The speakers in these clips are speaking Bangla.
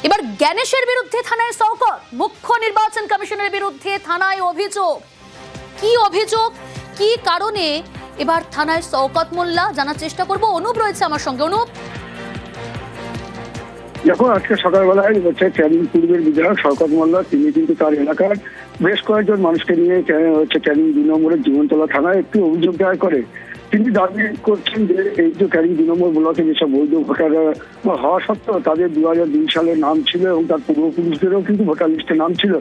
এবার জ্ঞানেশের বিরুদ্ধে থানায় শওকত, মুখ্য নির্বাচন কমিশনের বিরুদ্ধে থানায় অভিযোগ। কি অভিযোগ, কি কারণে এবার থানায় শওকত মোল্লা, জানার চেষ্টা করব। অনুপ রয়েছে আমার সঙ্গে। অনুপ, দেখো, আজকে সকালবেলায় হচ্ছে ক্যানিং পূর্বের বিধায়ক শওকত মোল্লা, তিনি কিন্তু তার এলাকার বেশ কয়েকজন মানুষকে নিয়ে হচ্ছে ক্যানিং 2 নম্বরের জীবনতলা থানায় একটি অভিযোগ দায়ের করে। তিনি দাবি করছেন যে এই যে ক্যানিং 2 নম্বর ব্লকে যেসব বৈধ ভোটার হওয়া সত্ত্বেও তাদের 2002 সালের নাম ছিল এবং তার পূর্বপুরুষদেরও কিন্তু ভোটার লিস্টে নাম ছিল।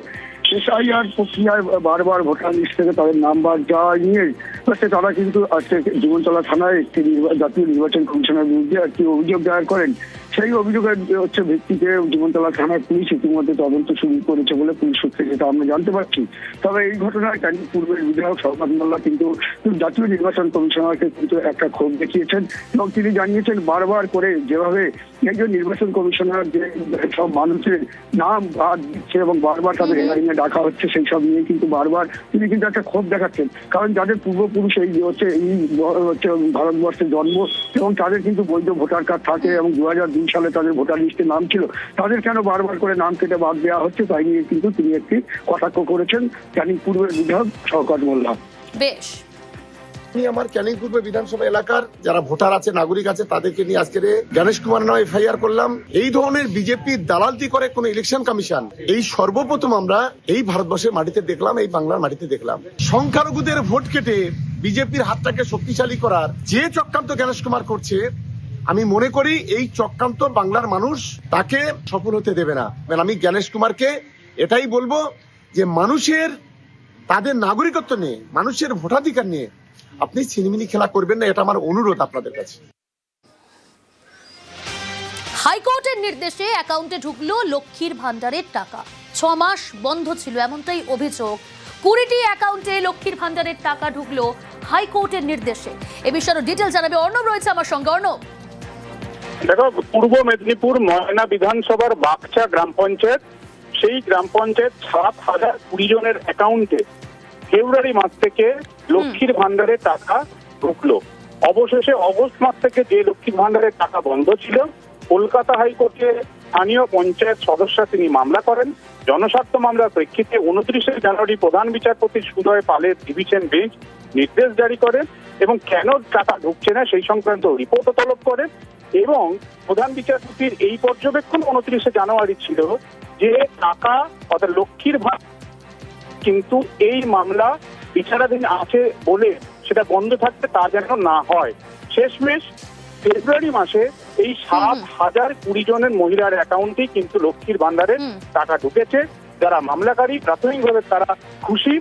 এসআইআর প্রক্রিয়ায় বারবার ভোটার লিস্ট থেকে তাদের নাম্বার যাওয়া নিয়ে তারা কিন্তু আজকে জীবনতলা থানায় একটি জাতীয় নির্বাচন কমিশনের বিরুদ্ধে একটি অভিযোগ দায়ের করেন। সেই অভিযোগের হচ্ছে ভিত্তিতে জীবনতলা থানার পুলিশ ইতিমধ্যে তদন্ত শুরু করেছে বলে পুলিশ সূত্রে যেটা আমরা জানতে পারছি। তবে এই ঘটনায় ক্যানিং পূর্বের বিধায়ক শওকত মোল্লা কিন্তু জাতীয় নির্বাচন কমিশনারকে কিন্তু একটা ক্ষোভ দেখিয়েছেন এবং তিনি জানিয়েছেন বারবার করে যেভাবে একজন নির্বাচন কমিশনার যে সব মানুষের নাম বাদ দিচ্ছে এবং বারবার তাদের হেয়ারিংয়ে ডাকা হচ্ছে, সেই সব নিয়ে কিন্তু বারবার তিনি কিন্তু একটা ক্ষোভ দেখাচ্ছেন। কারণ যাদের পূর্বপুরুষ এই হচ্ছে ভারতবর্ষে জন্ম এবং তাদের কিন্তু বৈধ ভোটার কার্ড থাকে এবং 2002 সালে তাদের ভোটার লিস্টে নাম ছিল, তাদের কেন বারবার করে নাম কেটে বাদ দেওয়া হচ্ছে, তাই নিয়ে কিন্তু তিনি একটি কটাক্ষ করেছেন ক্যানিং পূর্বের বিধায়ক শওকত মোল্লা। বেশ, আমি আমার ক্যানিং পূর্ব বিধানসভা এলাকার যারা ভোটার আছে, নাগরিক আছে, তাদেরকে নিয়ে আজকে গণেশ কুমার নামে এফআইআর করলাম। এই ধরনের বিজেপি দালালতি করে কোন ইলেকশন কমিশন এই সর্বপ্রথম আমরা এই ভারতবর্ষের মাটিতে দেখলাম, এই বাংলার মাটিতে দেখলাম। সংখ্যালঘুদের ভোট কেটে বিজেপির হাতটাকে শক্তিশালী করার যে চক্রান্ত গণেশ কুমার করছে, আমি মনে করি এই চক্রান্ত বাংলার মানুষ তাকে সফল হতে দেবে না। আমি গণেশ কুমারকে এটাই বলবো যে মানুষের তাদের নাগরিকত্ব নিয়ে, মানুষের ভোটাধিকার নিয়ে আপনি ছিনিমিনি খেলা করবেন না, এটা আমার অনুরোধ আপনাদের কাছে। হাইকোর্টের নির্দেশে অ্যাকাউন্টে ঢুকলো লক্ষ্মীর ভান্ডারের টাকা। 6 মাস বন্ধ ছিল এমনটাই অভিযোগ। 20টি অ্যাকাউন্টে লক্ষ্মীর ভান্ডারের টাকা ঢুকলো হাইকোর্টের নির্দেশে। এ বিষয়ে ডিটেল জানাবে অর্ণব রয়েছে আমার সঙ্গে। অর্ণব, দেখো, পূর্ব মেদিনীপুর ময়না বিধানসভার বাগচা গ্রাম পঞ্চায়েত, সেই গ্রাম পঞ্চায়েত 7,020 জনের অ্যাকাউন্টে ফেব্রুয়ারি মাস থেকে লক্ষ্মীর ভান্ডারের টাকা ঢুকলো। অবশেষে অগস্ট মাস থেকে যে লক্ষ্মীর ভান্ডারের টাকা বন্ধ ছিল, কলকাতা হাইকোর্টে স্থানীয় পঞ্চায়েত সদস্য তিনি মামলা করেন। জনস্বার্থ মামলার প্রেক্ষিতে 29শে জানুয়ারি প্রধান বিচারপতি সুদয় পালের ডিভিশন বেঞ্চ নির্দেশ জারি করেন এবং কেন টাকা ঢুকছে না সেই সংক্রান্ত রিপোর্টও তলব করেন। এবং প্রধান বিচারপতির এই পর্যবেক্ষণ 29শে জানুয়ারি ছিল যে টাকা অর্থাৎ লক্ষ্মীর ভান্ডার কিন্তু এই মামলা বিচারাধীন আছে বলে সেটা বন্ধ থাকবে, তা যেন না হয়। শেষমেশ ফেব্রুয়ারি মাসে এই 7,020 জনের মহিলার অ্যাকাউন্টেই কিন্তু লক্ষ্মীর ভান্ডারের টাকা ঢুকেছে। যারা মামলাকারী প্রাথমিকভাবে তারা খুশি,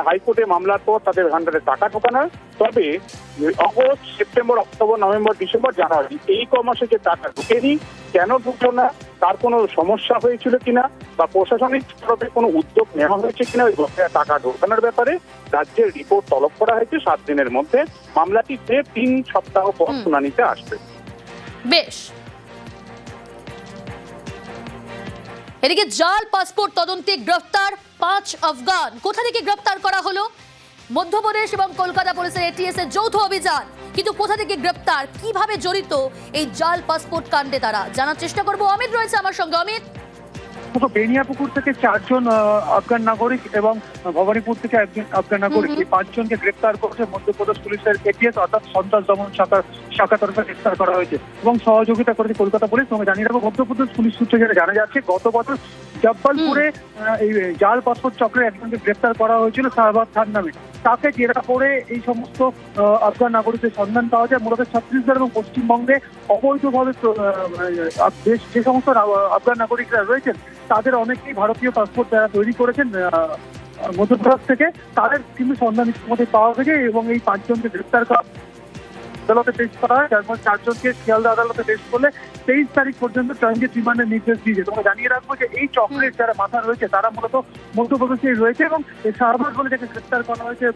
হাইকোর্টে মামলার পর তাদের ভান্ডারে টাকা ঢোকানো। তবে August, September, October, November, December, January এই মাসে যে টাকা ঢুকেনি, কেন ঢুকলো না, তার কোনো সমস্যা হয়েছিল কিনা বা প্রশাসনিক তরফে কোনো উদ্যোগ নেওয়া হয়েছে কিনা ওই টাকা ঢোকানোর ব্যাপারে রাজ্যের রিপোর্ট তলব করা হয়েছে 7 দিনের মধ্যে। মামলাটি 3 সপ্তাহ পর শুনানিতে আসবে। বেশ, এদিকে জাল পাসপোর্ট তদন্তে গ্রেফতার 5 আফগান। কোথা থেকে গ্রেফতার করা হলো? মধ্যপ্রদেশ এবং কলকাতা পুলিশের এটিএস এর যৌথ অভিযান। কিন্তু কোথা থেকে গ্রেফতার, কিভাবে জড়িত এই জাল পাসপোর্ট কাণ্ডে তারা, জানার চেষ্টা করব। অমিত রয়েছে আমার সঙ্গে। অমিত, বেনিয়াপুকুর থেকে 4 জন আফগান নাগরিক এবং ভবানীপুর থেকে 1 জন আফগান নাগরিক, এই 5 জনকে গ্রেফতার করেছে মধ্যপ্রদেশ পুলিশের এটিএস অর্থাৎ সন্ত্রাস দমন শাখা তরফে গ্রেফতার করা হয়েছে এবং সহযোগিতা করেছে কলকাতা পুলিশ। তোমাকে জানিয়ে রাখবো, মধ্যপ্রদেশ পুলিশ সূত্রে যেটা জানা যাচ্ছে, গত বছর জব্বলপুরে এই জাল পাসপোর্ট চক্রে একজনকে গ্রেফতার করা হয়েছিল শাহবাজ খান নামে। তাকে জেরা করে এই সমস্ত আফগান নাগরিকদের সন্ধান পাওয়া যায়। মূলত ছত্তিশগড় এবং পশ্চিমবঙ্গে অবৈধভাবে যে সমস্ত আফগান নাগরিকরা রয়েছেন তাদের অনেকেই ভারতীয় পাসপোর্ট যারা তৈরি করেছেন মধ্যপ্রদেশ থেকে, তাদের কিন্তু সন্ধান ইতিমধ্যে পাওয়া গেছে এবং এই 5 জনকে গ্রেফতার করা আদালতে পেশ করা হয়। তারপর 4 জনকে শিয়ালদা আদালতে পেশ করলে 23 তারিখ পর্যন্ত ট্রানজিট রিমান্ডের নির্দেশ দিয়েছে। তোমরা জানিয়ে রাখবো যে এই চক্রের যারা মাথা রয়েছে তারা মূলত মধ্যপ্রদেশে রয়েছে এবং শাহবাজ বলে যাকে গ্রেফতার করা হয়েছে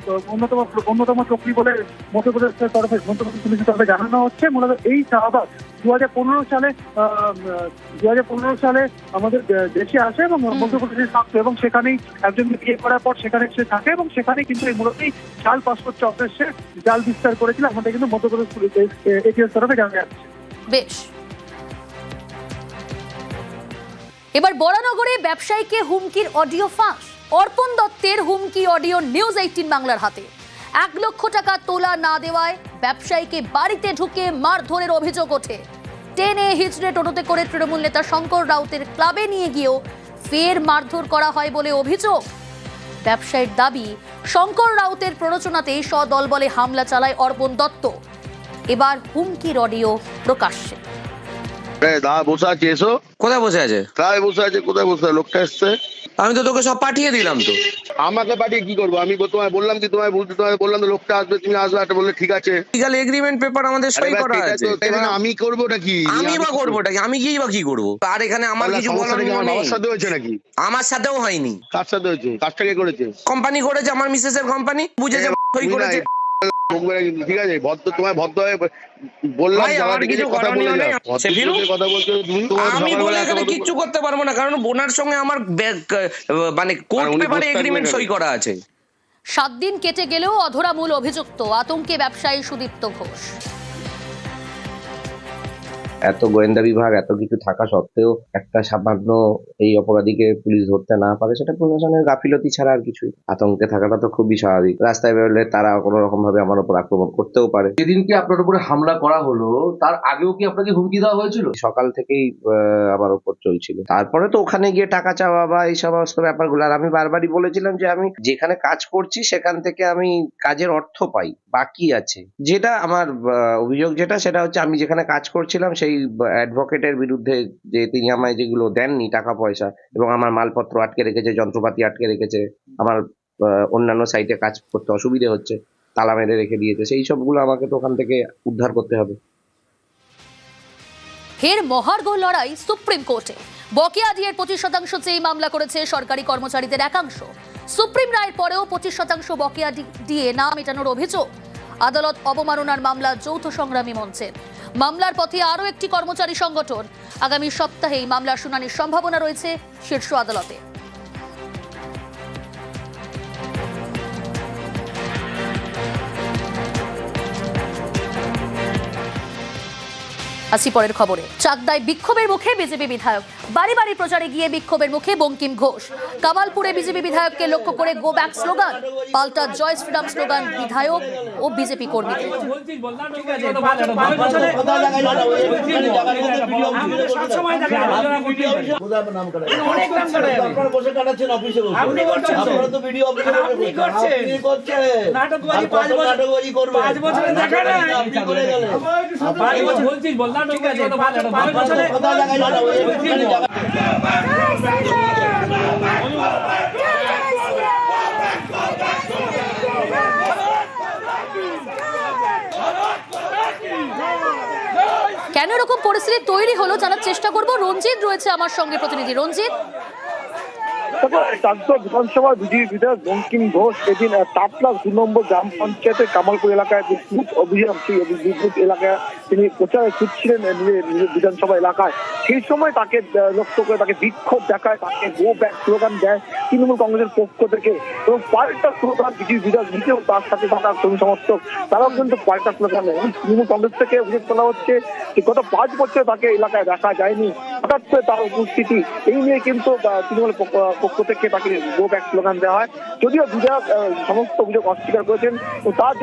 অন্যতম চক্রী বলে মধ্যপ্রদেশের তরফে, মধ্যপ্রদেশ পুলিশের তরফে জানানো হচ্ছে। মূলত এই শাহবাজ 2015 সালে আমাদের দেশে আসে এবং মধ্যপ্রদেশে থাকতো এবং সেখানেই একজনকে বিয়ে করার পর সেখানে সে থাকে এবং সেখানে কিন্তু এই মূলত জাল পাসপোর্ট চক্রের সে জাল বিস্তার করেছিল। আমাদের কিন্তু মধ্যপ্রদেশ পুলিশ এটিএস তরফে জানা যাচ্ছে। বেশ। এবার বরানগরে ব্যবসায়ীকে হুমকির অডিও ফাঁস। অর্পণ দত্তের হুমকি অডিও নিউজ 18 বাংলার হাতে। 1 লক্ষ টাকা তোলা না দেওয়ায় ব্যবসায়ীকে বাড়িতে ঢুকে মারধরের অভিযোগ ওঠে। টেনে হিচড়ে টোটোতে করে তৃণমূল নেতা শঙ্কর রাউতের ক্লাবে নিয়ে গিয়েও ফের মারধর করা হয় বলে অভিযোগ। ব্যবসায়ীর দাবি, শঙ্কর রাউতের প্ররোচনাতেই সদলবলে হামলা চালায় অর্পণ দত্ত। এবার হুমকির অডিও প্রকাশ্যে। দাদা বসে আছে, এসো। কোথায় বসে আছে? কোথায় বসে আছে? কোথায় বসে আছে? লোকটা এসছে। আমি তো তোকে সব পাঠিয়ে দিলাম তো। আমাকে পাঠিয়ে কি করবো? আমি তোমায় বললাম কি, তোমায় বললাম তো লোকটা আসবে, তুমি আসবে, একটা বললে ঠিক আছে। লিগ্যাল এগ্রিমেন্ট পেপার আমাদের সই করা আছে। আমি করবোটা কি? আমি বা করবোটা কি? আমি গিয়ে বা কি করবো? আর এখানে আমার কিছু বলার আমার নেই। বাবার সাথে হয়েছে নাকি? আমার সাথেও হয়নি। কার সাথে হয়েছে? কাজটা কে করেছে? কোম্পানি করেছে, আমার মিসেসের কোম্পানি বুঝেছে, সই করেছে। ঠিক আছে, তোমায় ভদ্র হয়ে বললাম, ভাই, আমার কিছু করণীয় নেই। কথা বলছো তুমি। আমি বলে এখানে কিচ্ছু করতে পারবো না, কারণ বোনার সঙ্গে আমার মানে কোর্ট পেপারে এগ্রিমেন্ট সই করা আছে। 7 দিন কেটে গেলেও অধরা মূল অভিযুক্ত, আতঙ্কে ব্যবসায়ী সুদীপ্ত ঘোষ। এত গোয়েন্দা বিভাগ, এত কিছু থাকা সত্ত্বেও একটা সামান্য এই অপরাধীকে পুলিশ ধরতে না পারে, সেটা প্রশাসনের গাফিলতি ছাড়া আর কিছুই। আতঙ্কে থাকাটা তো খুবই স্বাভাবিক। রাস্তায় বেরোলে তারা কোনো রকম ভাবে আমার উপর আক্রমণ করতেও পারে। যেদিনকে আপনার উপরে হামলা করা হলো তার আগেও কি আপনাকে হুমকি দেওয়া হয়েছিল? সকাল থেকেই আমার উপর চলছিল। তারপরে তো ওখানে গিয়ে টাকা চাওয়া বা এই সমস্ত ব্যাপারগুলো, আর আমি বারবারই বলেছিলাম যে আমি যেখানে কাজ করছি সেখান থেকে আমি কাজের অর্থ পাই, বাকি আছে। যেটা আমার অভিযোগ সেটা হচ্ছে, আমি যেখানে কাজ করছিলাম সেই অ্যাডভোকেটের বিরুদ্ধে যে তিনি আমায় যেগুলো দেননি টাকা পয়সা, এবং আমার মালপত্র আটকে রেখেছে, যন্ত্রপাতি আটকে রেখেছে, আমার অন্যান্য সাইটে কাজ করতে অসুবিধে হচ্ছে, তালা মেরে রেখে দিয়েছে, সেই সবগুলো আমাকে তো ওখান থেকে উদ্ধার করতে হবে। ফের মহার্ঘ লড়াই সুপ্রিম কোর্টে। বকেয়া ডিএর 25% চেয়ে মামলা করেছে সরকারি কর্মচারীদের একাংশ। সুপ্রিম রায়ের পরেও 25% বকেয়া ডিএ না মেটানোর অভিযোগ। আদালত অবমাননার মামলা যৌথ সংগ্রামী মঞ্চের। মামলার পথে আরও একটি কর্মচারী সংগঠন। আগামী সপ্তাহেই মামলার শুনানির সম্ভাবনা রয়েছে শীর্ষ আদালতে। আসি পরের খবরে। চাকদায় বিক্ষোভের মুখে বিজেপি বিধায়ক। বাড়ি বাড়ি প্রচারে গিয়ে বিক্ষোভের মুখে বঙ্কিম ঘোষ। কামালপুরে বিজেপি বিধায়ককে লক্ষ্য করে গো ব্যাক স্লোগান, পাল্টা জয় শ্রীরাম স্লোগান বিধায়ক ও বিজেপি কর্মীদের। কেন এরকম পরিস্থিতি তৈরি হলো জানার চেষ্টা করব। রঞ্জিত রয়েছে আমার সঙ্গে, প্রতিনিধি রঞ্জিত। চাকদা বিধানসভা বিজেপি বিধায়ক বঙ্কিম ঘোষ এদিন তাপলা 2 নম্বর গ্রাম পঞ্চায়েতের কামালপুর এলাকায় যে বুথ অভিযান, সেই বুথ এলাকায় তিনি প্রচারে ছুটছিলেন নিজের বিধানসভা এলাকায়। সেই সময় তাকে লক্ষ্য করে তাকে বিক্ষোভ দেখায়, তাকে গো ব্যাক স্লোগান দেয় তৃণমূল কংগ্রেসের পক্ষ থেকে, এবং পাল্টা স্লোগান বিজেপি বিধায়ক নিজেও তার সাথে থাকা কর্মী সমর্থক তারাও কিন্তু পাল্টা স্লোগান দেয়। তৃণমূল কংগ্রেস থেকে অভিযোগ করা হচ্ছে যে গত 5 বছর তাকে এলাকায় দেখা যায়নি, হঠাৎ করে তার উপস্থিতি, এই নিয়ে কিন্তু তৃণমূল পক্ষ থেকে তাকে গো ব্যাক স্লোগান দেওয়া হয়। যদিও বিধায়ক সমস্ত অভিযোগ অস্বীকার করেছেন। তার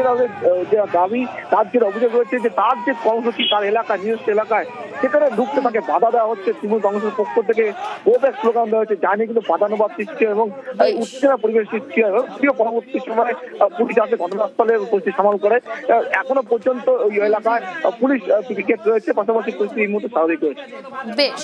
যে দাবি, তার যে অভিযোগ রয়েছে যে তার যে কর্মসূচি তার এলাকায়, নিজস্ব এলাকায়, সেখানে ঢুকতে তাকে বাধা দেওয়া হচ্ছে। তৃণমূল কংগ্রেসের পক্ষ থেকে গো ব্যাক স্লোগান দেওয়া হচ্ছে, যা নিয়ে কিন্তু বাদানুবাদ সৃষ্টি হয় এবং উত্তেজনা পরিবেশ সৃষ্টি হয়। পরবর্তী সময় পুলিশ আসে, ঘটনাস্থলে পরিস্থিতি সামাল করে। এখনো পর্যন্ত ওই এলাকায় পুলিশ পিকেট রয়েছে, পাশাপাশি পরিস্থিতি এই মুহূর্তে স্বাভাবিক রয়েছে। বেশ।